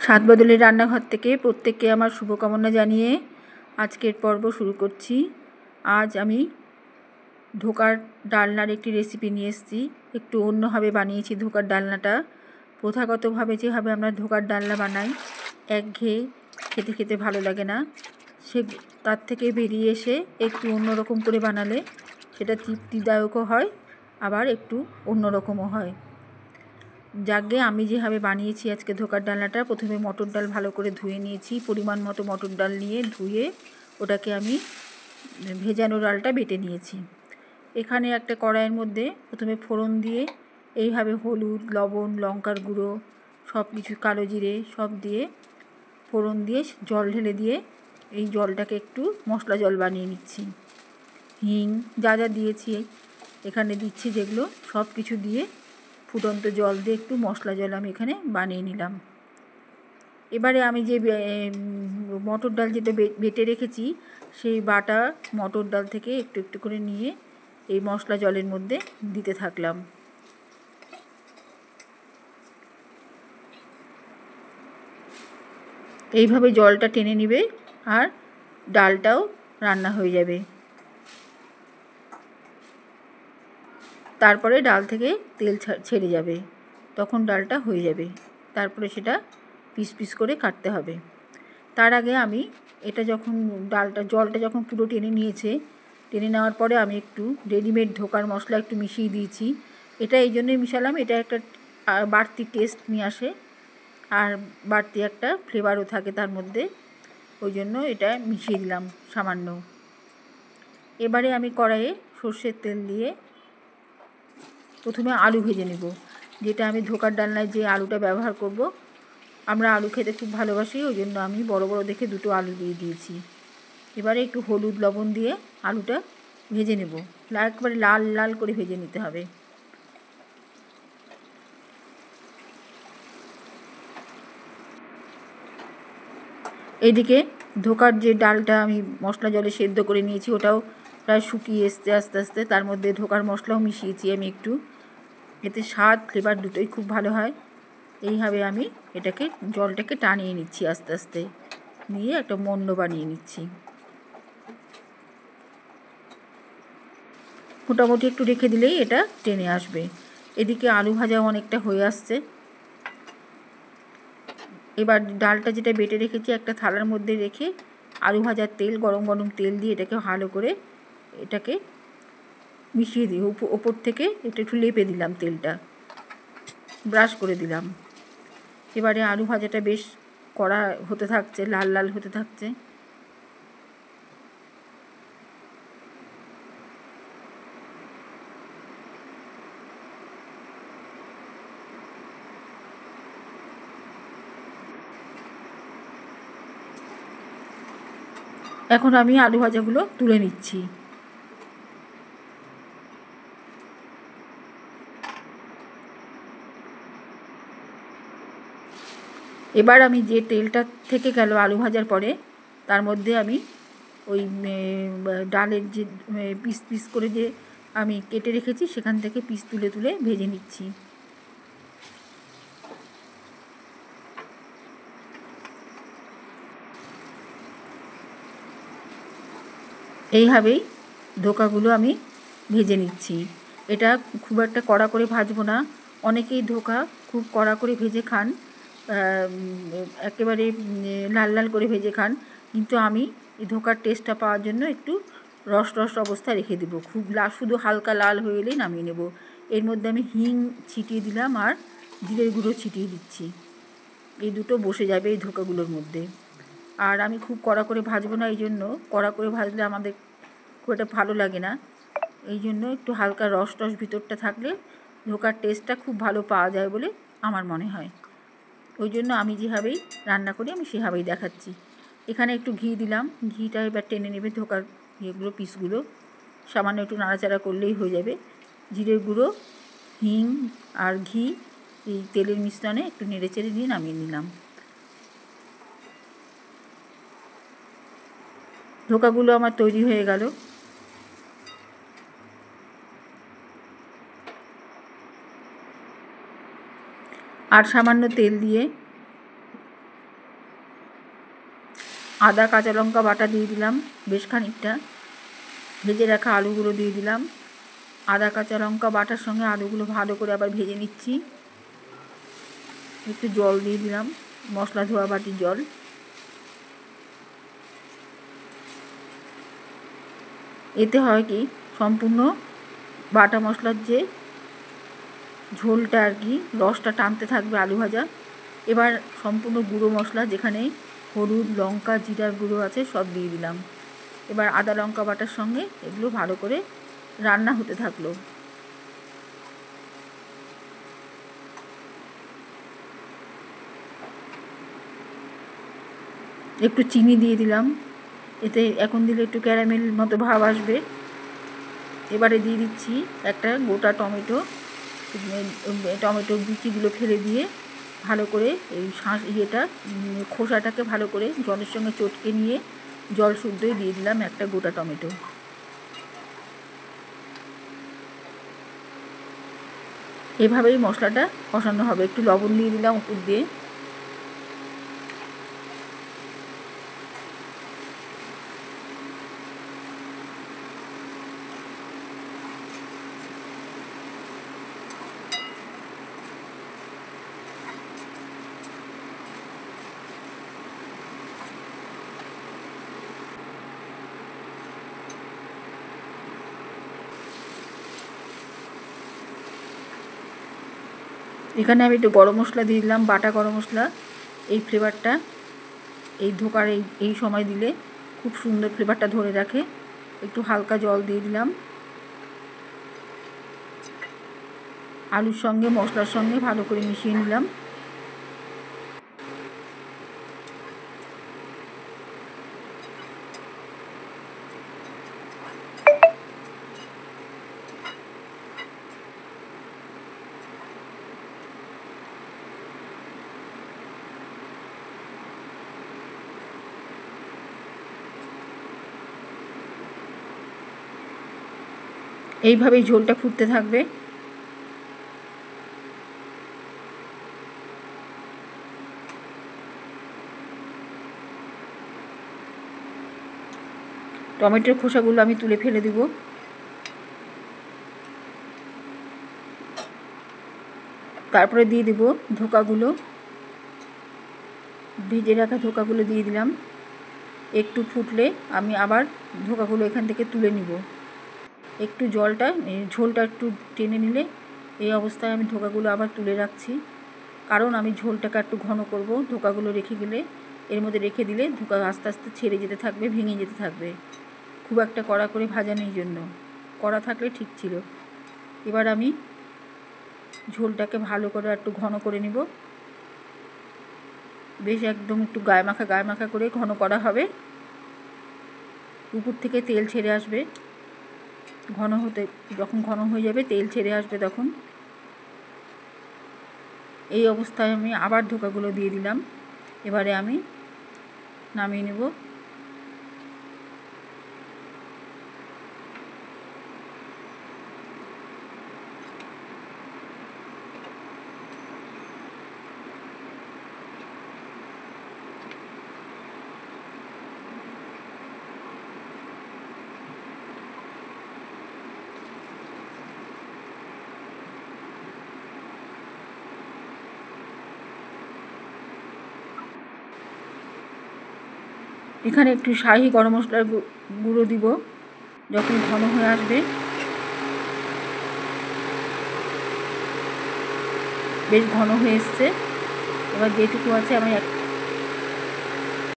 স্বাদ বদলের রান্নাঘর থেকে প্রত্যেককে আমার শুভকামনা জানিয়ে আজকের পর্ব শুরু করছি। আজ আমি ধোকার ডালনার একটি রেসিপি নিয়ে এসেছি। একটু অন্যভাবে বানিয়েছি ধোকার ডালনাটা। প্রথাগতভাবে যেভাবে আমরা ধোকার ডালনা বানাই একঘেয়ে খেতে খেতে ভালো লাগে না, তার থেকে বেরিয়ে এসে একটু অন্যরকম করে বানালে সেটা তৃপ্তিদায়কও হয়, আবার একটু অন্যরকমও হয়। যাকে আমি যেভাবে বানিয়েছি আজকে ধোকার ডালনাটা, প্রথমে মটর ডাল ভালো করে ধুয়ে নিয়েছি। পরিমাণ মতো মটর ডাল নিয়ে ধুয়ে ওটাকে আমি ভেজানো ডালটা বেটে নিয়েছি। এখানে একটা কড়াইয়ের মধ্যে প্রথমে ফোড়ন দিয়ে এইভাবে হলুদ, লবণ, লঙ্কার গুঁড়ো সব কিছু, কালো জিরে সব দিয়ে ফোড়ন দিয়ে জল ঢেলে দিয়ে এই জলটাকে একটু মশলা জল বানিয়ে নিচ্ছি। হিং যা যা দিয়েছি এখানে দিচ্ছি, যেগুলো সব কিছু দিয়ে ফুটন্ত জল দিয়ে একটু মশলা জল আমি এখানে বানিয়ে নিলাম। এবারে আমি যে মটর ডাল যেটা বেটে রেখেছি সেই বাটা মটর ডাল থেকে একটু একটু করে নিয়ে এই মশলা জলের মধ্যে দিতে থাকলাম। এইভাবে জলটা টেনে নেবে আর ডালটাও রান্না হয়ে যাবে। তারপরে ডাল থেকে তেল ছেড়ে যাবে, তখন ডালটা হয়ে যাবে। তারপরে সেটা পিস পিস করে কাটতে হবে। তার আগে আমি এটা যখন জলটা যখন পুরো টেনে নিয়েছে, টেনে নেওয়ার পরে আমি একটু রেডিমেড ধোকার মশলা একটু মিশিয়ে দিয়েছি। এটা এই জন্যই মিশালাম, এটা একটা বাড়তি টেস্ট নিয়ে আসে আর বাড়তি একটা ফ্লেভারও থাকে তার মধ্যে, ওই জন্য এটা মিশিয়ে দিলাম সামান্য। এবারে আমি কড়াইয়ে সর্ষের তেল দিয়ে প্রথমে আলু ভেজে নেব। যেটা আমি ধোকার ডালনায় যে আলুটা ব্যবহার করব, আমরা আলু খেতে খুব ভালোবাসি, ওই জন্য আমি বড় বড় দেখে দুটো আলু দিয়ে দিয়েছি। এবারে একটু হলুদ লবণ দিয়ে আলুটা ভেজে নেব, একবারে লাল লাল করে ভেজে নিতে হবে। এইদিকে ধোকার যে ডালটা আমি মশলা জলে সেদ্ধ করে নিয়েছি ওটাও প্রায় শুকিয়ে এসছে আস্তে আস্তে, তার মধ্যে ধোকার মশলাও মিশিয়েছি আমি একটু, এতে স্বাদ ফ্লেভার দুটোই খুব ভালো হয়। এইভাবে আমি এটাকে জলটাকে টানিয়ে নিচ্ছি আস্তে আস্তে, নিয়ে একটা মন্ড বানিয়ে নিচ্ছি। মোটামুটি একটু রেখে দিলেই এটা টেনে আসবে। এদিকে আলু ভাজাও অনেকটা হয়ে আসছে। এবার ডালটা যেটা বেটে রেখেছি একটা থালার মধ্যে রেখে আলু ভাজার তেল, গরম গরম তেল দিয়ে এটাকে ভালো করে এটাকে মিশিয়ে দিই। ওপর থেকে এটা একটু লেপে দিলাম, তেলটা ব্রাশ করে দিলাম। এবারে আলু ভাজাটা বেশ কড়া হতে থাকছে, লাল লাল হতে থাকছে। এখন আমি আলু ভাজাগুলো তুলে নিচ্ছি। এবার আমি যে তেলটা থেকে গেল আলু ভাজার পরে, তার মধ্যে আমি ওই ডালের যে পিস পিস করে যে আমি কেটে রেখেছি সেখান থেকে পিস তুলে তুলে ভেজে নিচ্ছি। এইভাবেই ধোকাগুলো আমি ভেজে নিচ্ছি। এটা খুব একটা কড়া করে ভাজবো না। অনেকেই ধোকা খুব কড়া করে ভেজে খান, একেবারে লাল লাল করে ভেজে খান, কিন্তু আমি এই ধোকার টেস্টটা পাওয়ার জন্য একটু রস রস অবস্থা রেখে দেবো। খুব শুধু হালকা লাল হয়ে এলেই নামিয়ে নেব। এর মধ্যে আমি হিং ছিটিয়ে দিলাম আর জিরের গুঁড়ো ছিটিয়ে দিচ্ছি। এই দুটো বসে যাবে এই ধোকাগুলোর মধ্যে। আর আমি খুব কড়া করে ভাজবো না, এই জন্য কড়া করে ভাজলে আমাদের খুব একটা ভালো লাগে না। এই জন্য একটু হালকা রস টস ভিতরটা থাকলে ধোকার টেস্টটা খুব ভালো পাওয়া যায় বলে আমার মনে হয়। ওই জন্য আমি যেভাবেই রান্না করি আমি সেভাবেই দেখাচ্ছি। এখানে একটু ঘি দিলাম, ঘিটা এবার টেনে নেবে ধোকার ইয়েগুলো, পিসগুলো। সামান্য একটু নাড়াচাড়া করলেই হয়ে যাবে। জিরের গুঁড়ো, হিং আর ঘি এই তেলের মিশ্রণে একটু নেড়ে চেড়ে দিয়ে নামিয়ে নিলাম। ধোকাগুলো আমার তৈরি হয়ে গেল। আর সামান্য তেল দিয়ে আদা কাঁচা লঙ্কা বাটা দিয়ে দিলাম বেশ খানিকটা। ভেজে রাখা আলুগুলো দিয়ে দিলাম। আদা কাঁচা লঙ্কা বাটার সঙ্গে আলুগুলো ভালো করে আবার ভেজে নিচ্ছি। একটু জল দিয়ে দিলাম, মশলা ধোয়া বাটির জল। এতে হয় কি, সম্পূর্ণ বাটা মশলার যে ঝোলটা আর কি, রসটা টানতে থাকবে আলু ভাজা। এবার সম্পূর্ণ গুঁড়ো মশলা, যেখানে হলুদ, লঙ্কা, জিরার গুঁড়ো আছে, সব দিয়ে দিলাম। এবার আদা লঙ্কা বাটার সঙ্গে এগুলো ভালো করে রান্না হতে থাকলো। একটু চিনি দিয়ে দিলাম, এতে এখন দিলে একটু ক্যারামেল মতো ভাব আসবে। এবারে দিয়ে দিচ্ছি একটা গোটা টমেটো। টমেটোর বিচিগুলো ফেলে দিয়ে ভালো করে এই খোসাটাকে ভালো করে জলের সঙ্গে চটকে নিয়ে জল শুদ্ধই দিয়ে দিলাম একটা গোটা টমেটো। এভাবেই মশলাটা কষানো হবে। একটু লবণ দিয়ে দিলাম উপর দিয়ে। এখানে আমি একটু গরম মশলা দিয়ে দিলাম, বাটা গরম মশলা। এই ফ্লেভারটা এই ধোকার এই সময় দিলে খুব সুন্দর ফ্লেভারটা ধরে রাখে। একটু হালকা জল দিয়ে দিলাম। আলুর সঙ্গে মশলার সঙ্গে ভালো করে মিশিয়ে নিলাম। এইভাবেই ঝোলটা ফুটতে থাকবে। টমেটোর খোসাগুলো আমি তুলে ফেলে দিব। তারপরে দিয়ে দিব ধোকাগুলো, ভেজে রাখা ধোকাগুলো দিয়ে দিলাম। একটু ফুটলে আমি আবার ধোকাগুলো এখান থেকে তুলে নিব। একটু ঝোলটা একটু টেনে নিলে এই অবস্থায় আমি ধোকাগুলো আবার তুলে রাখছি, কারণ আমি ঝোলটাকে একটু ঘন করব। ধোকাগুলো এর মধ্যে রেখে দিলে ধোকা আস্তে আস্তে ছেড়ে যেতে থাকবে, ভেঙে যেতে থাকবে। খুব একটা কড়া করে ভাজা নেই জন্য, কড়া থাকলে ঠিক ছিল। এবার আমি ঝোলটাকে ভালো করে একটু ঘন করে নিব। বেশ একদম একটু গায়ে মাখা করে ঘন করা হবে। উপর থেকে তেল ছেড়ে আসবে। যখন ঘন হয়ে যাবে, তেল ছেড়ে আসবে, তখন এই অবস্থায় আমি আবার ধোকাগুলো দিয়ে দিলাম। এবারে আমি নামিয়ে নেব। এখানে একটু শাহি গরম মশলার গুঁড়ো দিব যখন ঘন হয়ে আসবে। বেশ ঘন হয়ে এসছে। এবার যেটুকু আছে আমি